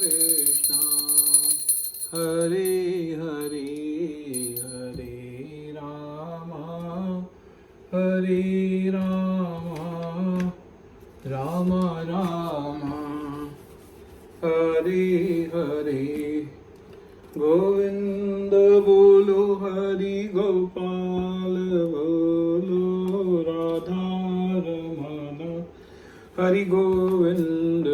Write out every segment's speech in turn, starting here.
कृष्ण हरे हरे हरे राम राम राम हरे हरे गोविंद बोलो हरि गोपाल बोलो राधा रमन हरि गोविंद।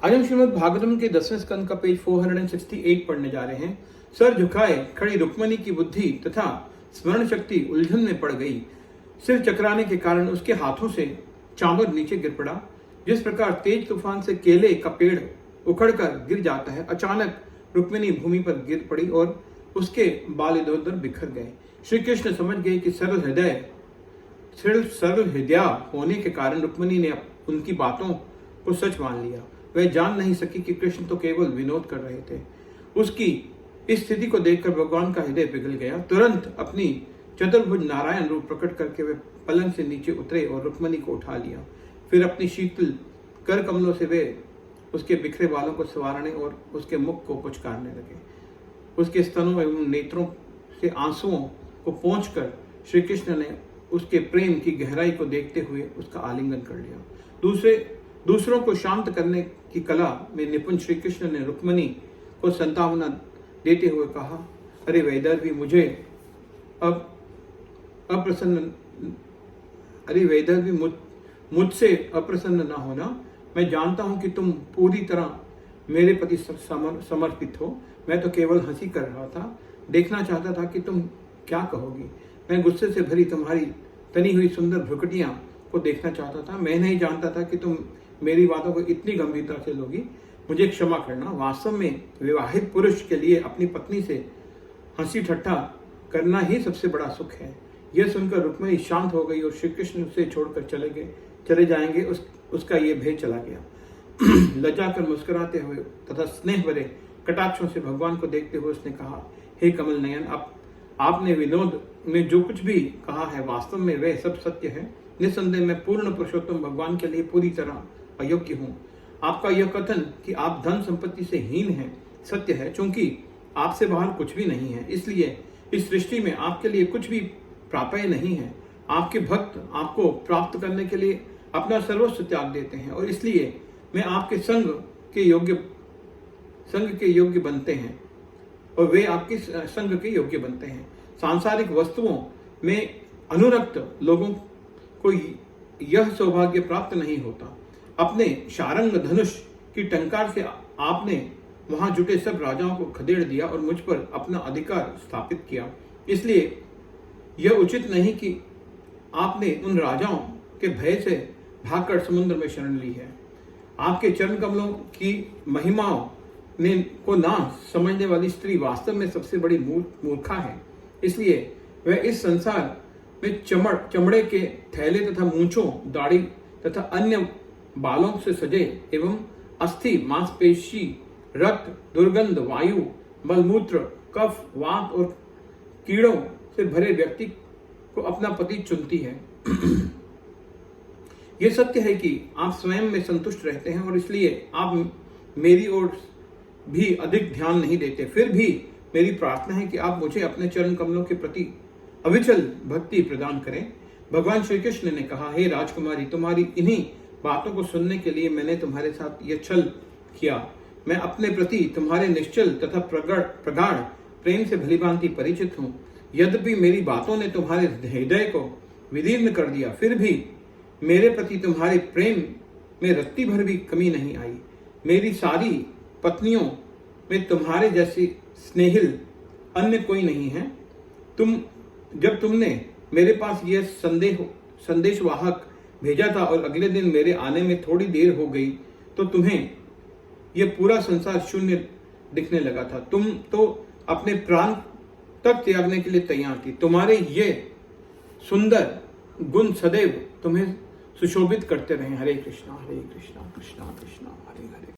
आज हम श्रीमद् भागवतम के 10वें स्कंद का पेज 468 पढ़ने जा रहे हैं। सर झुकाए खड़ी रुक्मणी की बुद्धि तथा स्मरण शक्ति उलझन में पड़ गई। सिर चकराने के कारण उसके हाथों से चांबर नीचे गिर पड़ा। जिस प्रकार तेज तूफान से केले का पेड़ उखड़कर गिर जाता है, अचानक रुक्मिणी भूमि पर गिर पड़ी और उसके बाल इधर उधर बिखर गए। श्री कृष्ण समझ गए कि सरल हृदय होने के कारण रुक्मिणी ने उनकी बातों को सच मान लिया। वह जान नहीं सकी कि कृष्ण तो केवल विनोद कर रहे थे। उसकी इस स्थिति को देखकर भगवान का हृदय पिघल गया। तुरंत अपनी चतुर्भुज नारायण रूप प्रकट करके वे पलंग से नीचे उतरे और रुक्मिणी को उठा लिया। फिर अपनी शीतल कर कमलों से वे उसके बिखरे बालों को संवारने और उसके मुख को पुचकारने लगे। उसके स्तनों एवं नेत्रों से आंसुओं को पोंछकर श्री कृष्ण ने उसके प्रेम की गहराई को देखते हुए उसका आलिंगन कर लिया। दूसरों को शांत करने की कला में निपुण श्री कृष्ण ने रुक्मिणी को सांत्वना देते हुए कहा, अरे वैदर्भी मुझसे अप्रसन्न न होना। मैं जानता हूं कि तुम पूरी तरह मेरे प्रति समर्पित हो। मैं तो केवल हंसी कर रहा था, देखना चाहता था कि तुम क्या कहोगी। मैं गुस्से से भरी तुम्हारी तनी हुई सुंदर भ्रुकुटियां को देखना चाहता था। मैं नहीं जानता था कि तुम मेरी बातों को इतनी गंभीरता से लोगी। मुझे क्षमा करना। वास्तव में विवाहित पुरुष के लिए अपनी पत्नी से हंसी ठट्ठा करना ही सबसे बड़ा सुख है। यह सुनकर रुक्मिणी शांत हो गई और श्री कृष्ण उसे छोड़कर चले जाएंगे उसका ये भेद चला गया। लज्जा कर मुस्कुराते हुए तथा स्नेह भरे कटाक्षों से भगवान को देखते हुए उसने कहा, हे कमल नयन, आपने विनोद में जो कुछ भी कहा है वास्तव में वह सब सत्य है। निस्संदेह मैं पूर्ण पुरुषोत्तम भगवान के लिए पूरी तरह अयोग्य हूँ। आपका यह कथन कि आप धन संपत्ति से हीन हैं सत्य है, क्योंकि आपसे बाहर कुछ भी नहीं है। इसलिए इस सृष्टि में आपके लिए कुछ भी प्राप्य नहीं है। आपके भक्त आपको प्राप्त करने के लिए अपना सर्वस्व त्याग देते हैं और इसलिए मैं आपके संग के योग्य बनते हैं और वे आपके संग के योग्य बनते हैं। सांसारिक वस्तुओं में अनुरक्त लोगों को यह सौभाग्य प्राप्त नहीं होता। अपने शारंग धनुष की टंकार से आपने वहां जुटे सब राजाओं को खदेड़ दिया और मुझ पर अपना अधिकार स्थापित किया। इसलिए यह उचित नहीं कि आपने उन राजाओं के भय से भागकर समुद्र में शरण ली है। आपके चरण कमलों की महिमाओं को ना समझने वाली स्त्री वास्तव में सबसे बड़ी मूर्खा है। इसलिए वह इस संसार में चमड़े के थैले तथा मूंछों, दाढ़ी तथा अन्य बालों से सजे एवं अस्थि, मांसपेशी, रक्त, दुर्गंध, वायु, मलमूत्र, कफ, वात और कीड़ों से भरे व्यक्ति को अपना पति चुनती है। यह सत्य है कि आप स्वयं में संतुष्ट रहते हैं और इसलिए आप मेरी ओर भी अधिक ध्यान नहीं देते। फिर भी मेरी प्रार्थना है कि आप मुझे अपने चरण कमलों के प्रति अविचल भक्ति प्रदान करें। भगवान श्री कृष्ण ने कहा, हे राजकुमारी, तुम्हारी इन्हीं बातों को सुनने के लिए मैंने तुम्हारे साथ यह छल किया। मैं अपने प्रति तुम्हारे निश्चल तथा प्रगाढ़ प्रेम से भलीभांति परिचित हूँ। यद्यपि मेरी बातों ने तुम्हारे हृदय को विदीर्ण कर दिया, फिर भी मेरे प्रति तुम्हारे प्रेम में रत्ती भर भी कमी नहीं आई। मेरी सारी पत्नियों में तुम्हारे जैसी स्नेहिल अन्य कोई नहीं है। जब तुमने मेरे पास यह संदेशवाहक भेजा था और अगले दिन मेरे आने में थोड़ी देर हो गई तो तुम्हें यह पूरा संसार शून्य दिखने लगा था। तुम तो अपने प्राण तक त्यागने के लिए तैयार थी। तुम्हारे ये सुंदर गुण सदैव तुम्हें सुशोभित करते रहे। हरे कृष्णा कृष्णा कृष्णा हरे हरे।